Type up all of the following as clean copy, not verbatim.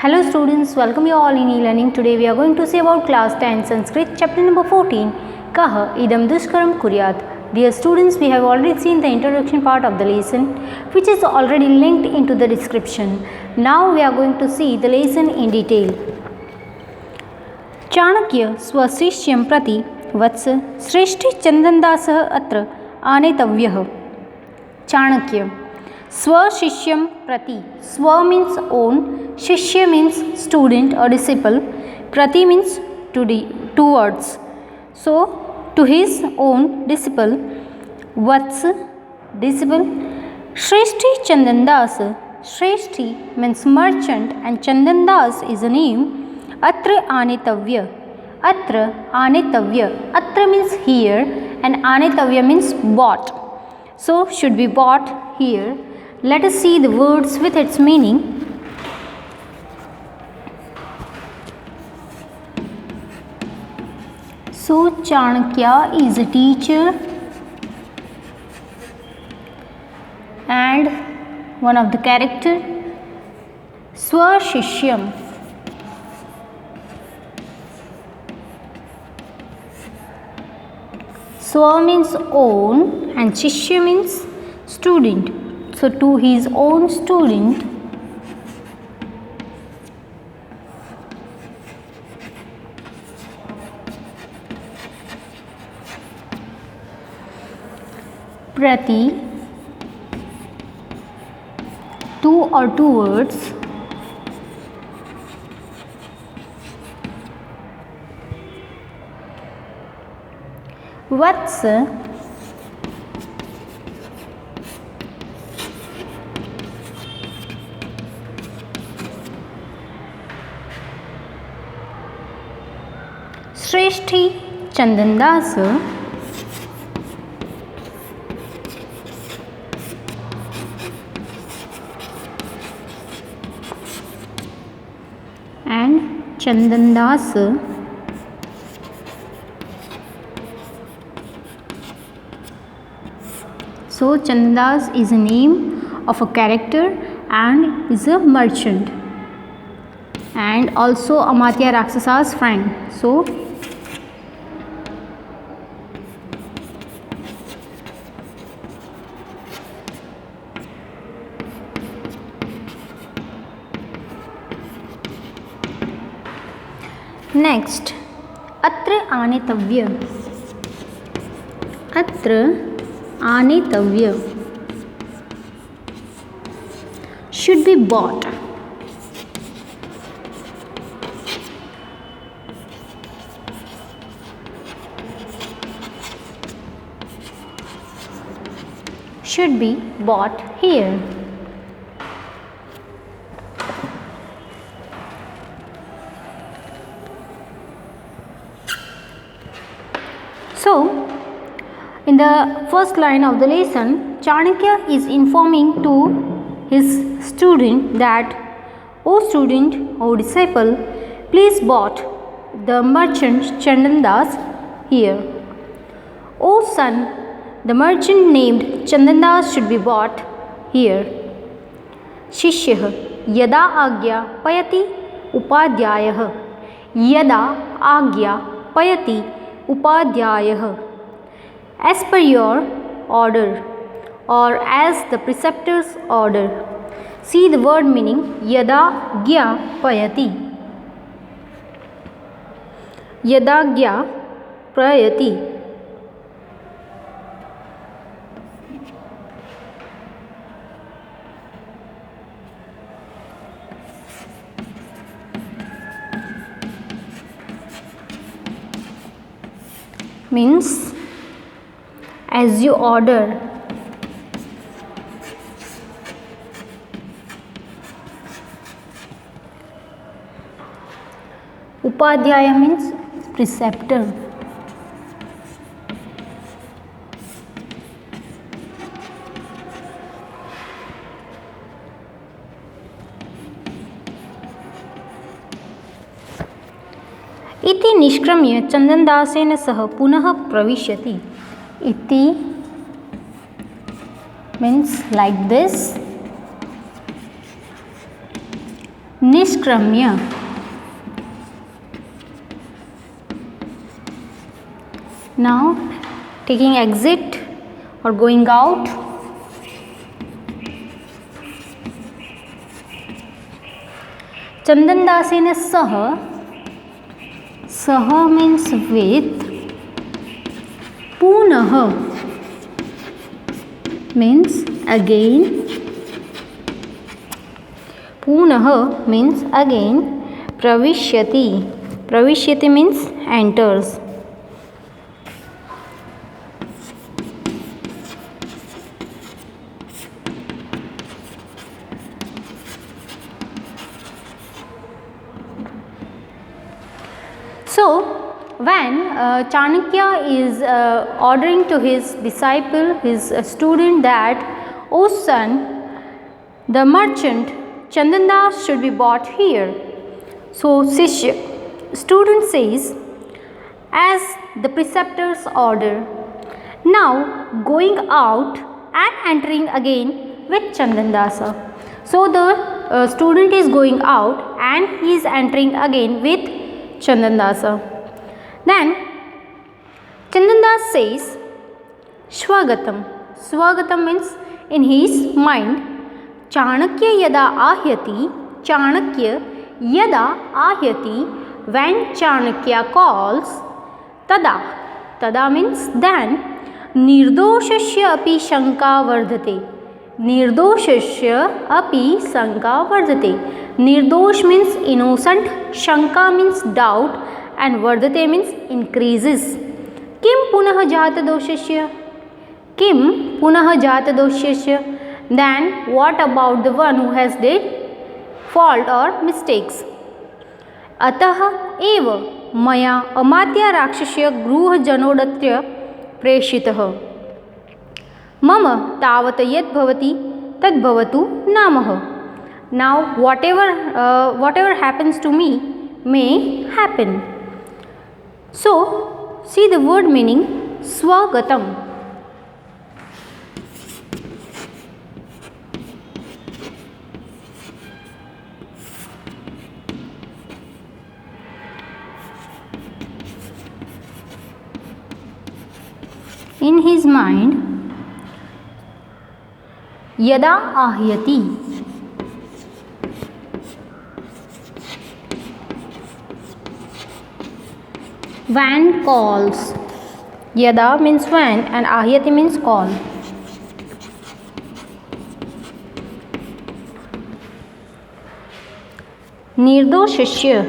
Hello students, welcome you all in e-learning. Today we are going to see about class 10 Sanskrit chapter number 14 Kah idam dushkaram kuryat. Dear students, we have already seen the introduction part of the lesson which is already linked into the description. Now we are going to see the lesson in detail. Chanakya स्वशिष्यं प्रति वत्स श्रेष्ठी चंदनदासः अत्र आनेतव्यः. चाणक्य स्वशिष्यं प्रति, स्व means own, shishya means student or disciple, prati means towards. So to his own disciple, vats disciple, Shreshti Chandandas, Shreshti means merchant and Chandandas is a name. Atra anetavya, atra anetavya, atra means here and anetavya means bought. So should be bought here. Let us see the words with its meaning. So Chanakya is a teacher and one of the character. Swashishyam, Swa means own and Shishya means student. So to his own student, Prati, two or two words, Vats, Shreshti Chandandas, and Chandandas So Chandandas is a name of a character and is a merchant and also Amatya Raksasa's friend. So next, atra anetavya, atra anetavya should be bought. Should be bought here. So, in the first line of the lesson, Chanakya is informing to his student that, O student, O disciple, please bought the merchant Chandandas here. O son, the merchant named Chandandas should be bought here. Shishyah, yada agya payati upadhyayah, yada agya payati upadhyayah, as per your order or as the preceptor's order. See the word meaning yada gya payati. Yada gya prayati means as you order. Upadhyaya means preceptor. इति निष्क्रम्य चंदनदासेन सह पुनः प्रविशति. Iti means like this. निष्क्रम्य. Now taking exit or going out. चंदनदासेन सह. सह means with. पुनः means again. पुनः means again. प्रविश्यति. प्रविश्यति means enters. So, when Chanakya is ordering to his disciple, his student that, "O son, the merchant Chandandas should be bought here." So, Sishya, student says, "As the preceptor's order." Now, going out and entering again with Chandandasa. So, the student is going out and he is entering again with Chandandasa. Then Chandandas says Swagatam. Swagatam means in his mind. Chanakya yada ahyati. Chanakya yada ahyati. When Chanakya calls, tada. Tada means then. Nirdoshasya api shanka vardhate. Nirdoshasya api shanka vardhate. Nirdosh means innocent, shanka means doubt, and vardhate means increases. Kim punah jata doshasya? Kim punah jata doshasya? Then what about the one who has did fault or mistakes? Atah eva maya amatya rakshasya gruha janodatra preshitah. Mama tavat yat bhavati tad bhavatu namah. Now whatever happens to me may happen. So see the word meaning swagatam. In his mind, yada ahyati. When calls. Yada means when and ahyati means call. Nirdoshasya.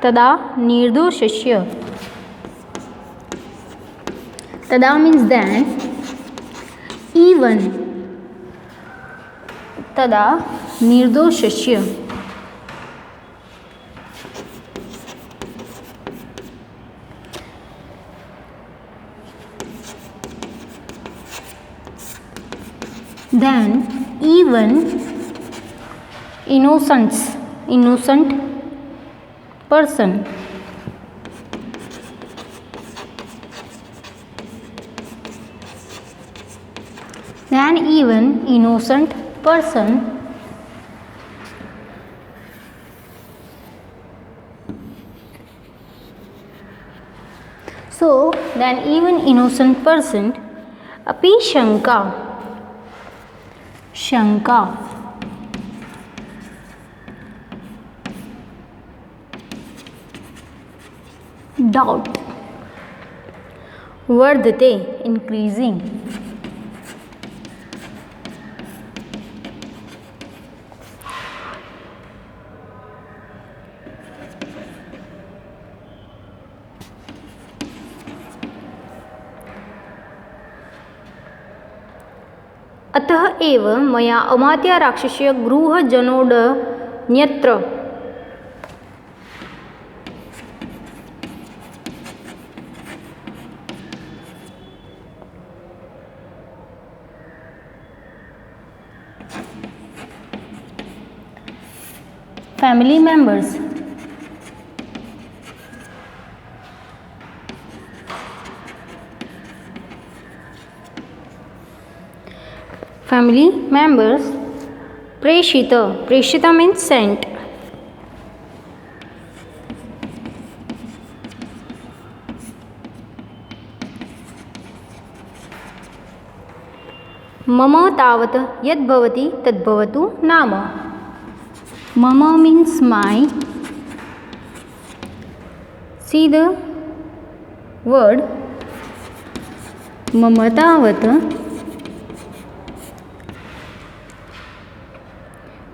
Tada nirdoshasya. Tada means then. Even. Tada nirdoshasya. Then even innocent person. Then even innocent person. So then even innocent person. Api shanka. Shanka. Doubt. Vardhate increasing. अतः एव मया अमात्या राक्षस्य गृह जनोडन्यत्र. Family members. Family members. Preshita. Preshita means sent. मम तावत् यद् भवति तद् भवतु नाम. Mama means my. See the word mama tavat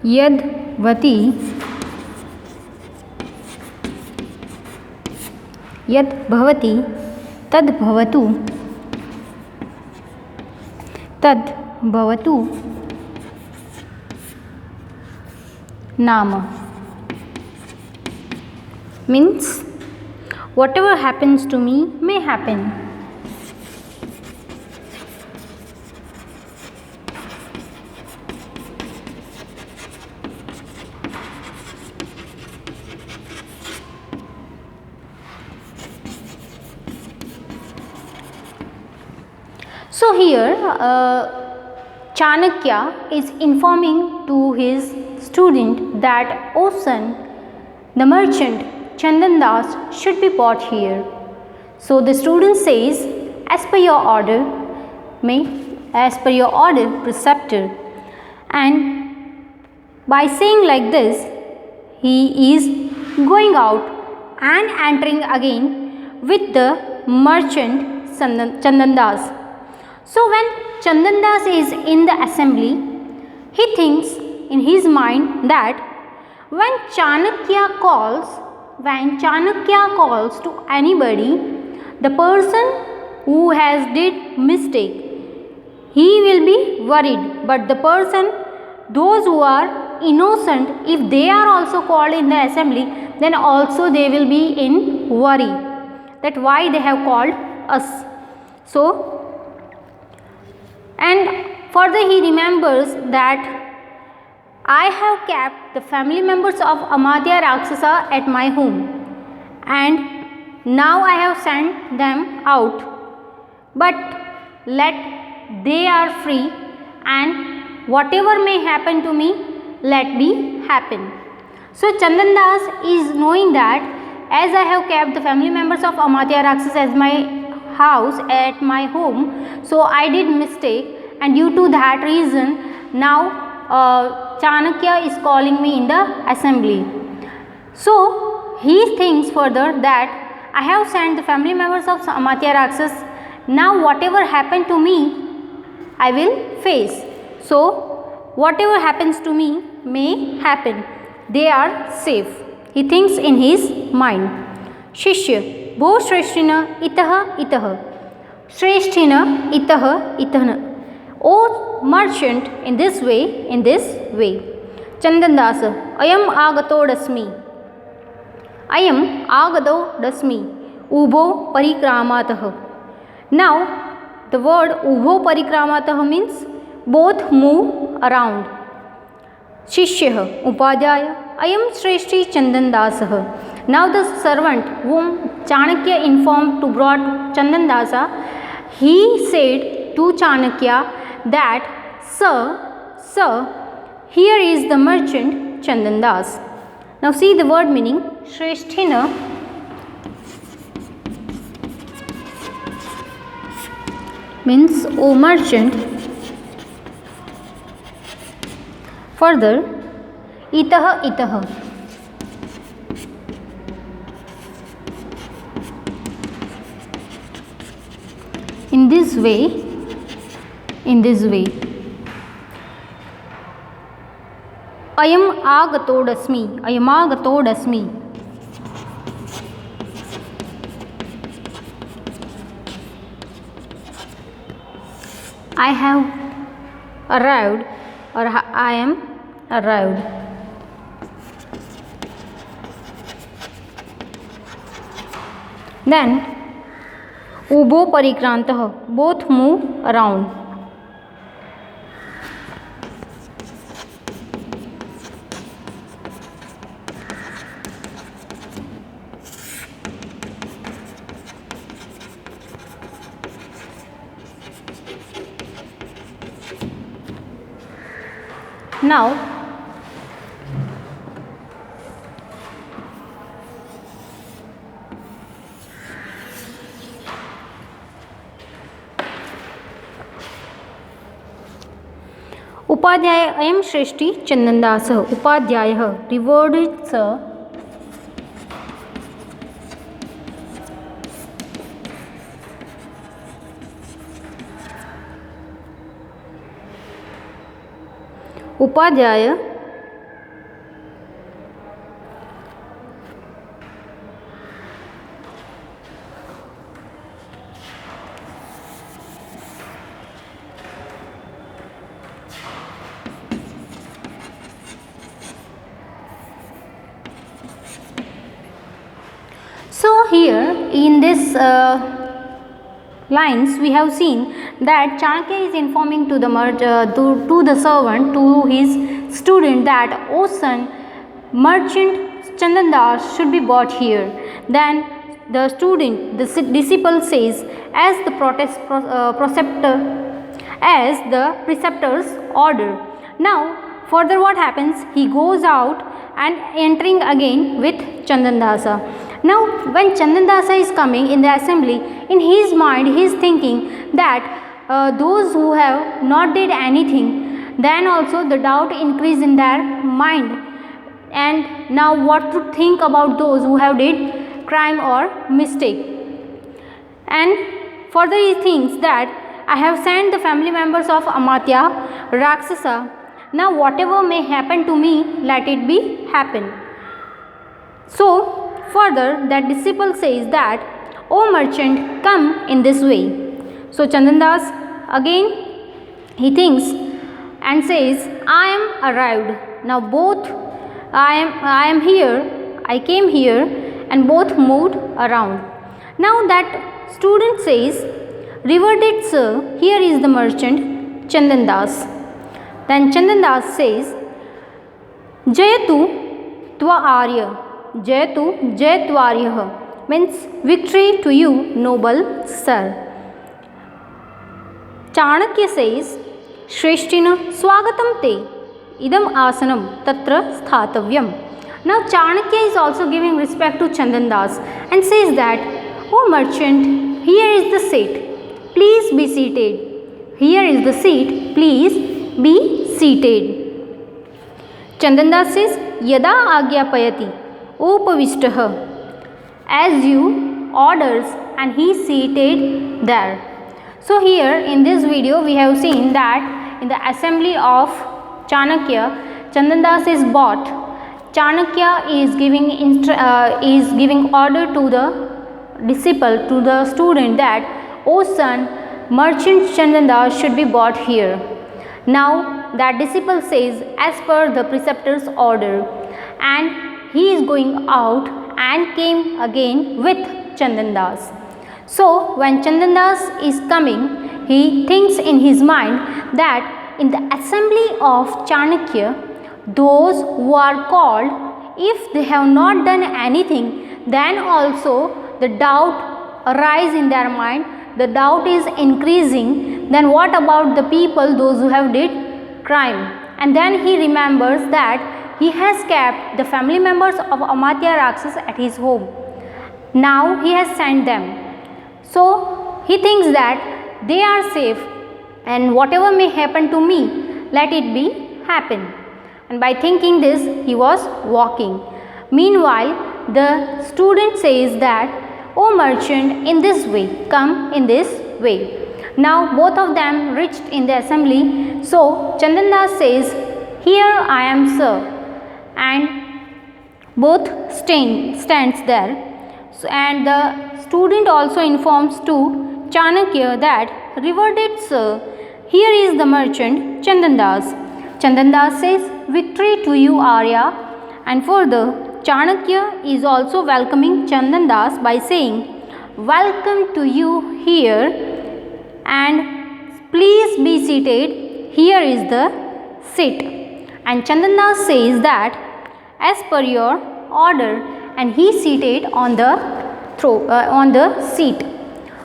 yad vati yad bhavati tad bhavatu nama. Means whatever happens to me may happen. So here Chanakya is informing to his student that, "O son, the merchant Chandan Das should be brought here." So the student says, "As per your order, preceptor." And by saying like this, he is going out and entering again with the merchant Chandan Das. So when Chandan Das is in the assembly, he thinks in his mind that when Chanakya calls to anybody, the person who has did mistake, he will be worried. But the person, those who are innocent, if they are also called in the assembly, then also they will be in worry that why they have called us. So, and further he remembers that I have kept the family members of Amadya Rakshasa at my home, and now I have sent them out, but let they are free, and whatever may happen to me, let be happen. So Chandan Das is knowing that as I have kept the family members of Amadya Rakshasa as my house at my home, so I did mistake, and due to that reason now Chanakya is calling me in the assembly. So he thinks further that I have sent the family members of Amadya Rakshasa, now whatever happened to me I will face. So whatever happens to me may happen, they are safe, he thinks in his mind. Shishya भो श्रेष्ठिन इतः इतः श्रेष्ठिन इतः इतः. O merchant, in this way. Chandan Das ayam agatodasmi ubho parikramatah. Now the word ubho parikramatah means both move around. Shishya upadhyaya ayam shreshti Chandan Dasah. Now the servant whom Chanakya informed to brought Chandan Dasa, he said to Chanakya that, Sir, here is the merchant Chandan Das. Now see the word meaning. Shreshthina means O merchant. Further, itah. In this way. Ayam agatodasmi. I have arrived, or I am arrived. Then ubho parikrantah, both move around. Now उपाध्याय अयं श्रेष्ठी चन्दनदासः उपाध्यायः rewarded sir उपाध्याय So here in this lines we have seen that Chanakya is informing to the servant, to his student, that O son, merchant Chandandas should be bought here. Then the student, the disciple says, as the preceptor's order. Now further what happens? He goes out and entering again with Chandandasa. Now when Chandandasa is coming in the assembly, in his mind he is thinking that those who have not did anything, then also the doubt increase in their mind, and now what to think about those who have did crime or mistake. And further he thinks that I have sent the family members of Amatya Rakshasa, now whatever may happen to me, let it be happen. So further that disciple says that, O merchant, come in this way. So Chandandas again he thinks and says, I am arrived. Now both I am here, I came here, and both moved around. Now that student says, reverted sir, here is the merchant Chandandas. Then Chandandas says, Jayatu Tva Arya. Jayatu Jayatvaryah means victory to you, noble sir. Chanakya says, Shreshtina Swagatam te idam asanam tatra sthatavyam. Now Chanakya is also giving respect to Chandandas and says that, O merchant, here is the seat, please be seated. Here is the seat, please be seated. Chandandas says, Yada agyapayati Upavishtaha, as you orders, and he seated there. So here in this video we have seen that in the assembly of Chanakya, Chandandas is bought. Chanakya is giving order to the disciple, to the student, that O son, merchant Chandandas should be bought here. Now that disciple says as per the preceptor's order, and he is going out and came again with Chandandas. So when Chandandas is coming, he thinks in his mind that in the assembly of Chanakya, those who are called, if they have not done anything, then also the doubt arise in their mind, the doubt is increasing. Then what about the people, those who have did crime? And then he remembers that he has kept the family members of Amatya Rakshas at his home. Now he has sent them. So he thinks that they are safe, and whatever may happen to me, let it be happen. And by thinking this, he was walking. Meanwhile, the student says that, O merchant, in this way, come in this way. Now both of them reached in the assembly. So Chandandas says, here I am, sir. And both stands there. So, and the student also informs to Chanakya that, reverted sir, here is the merchant Chandandas. Chandandas says, victory to you, Arya. And further, Chanakya is also welcoming Chandandas by saying, welcome to you here, and please be seated. Here is the seat. And Chandandas says that, as per your order, and he seated on the seat.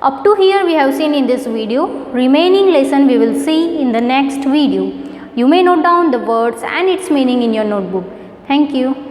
Up to here we have seen in this video. Remaining lesson we will see in the next video. You may note down the words and its meaning in your notebook. Thank you.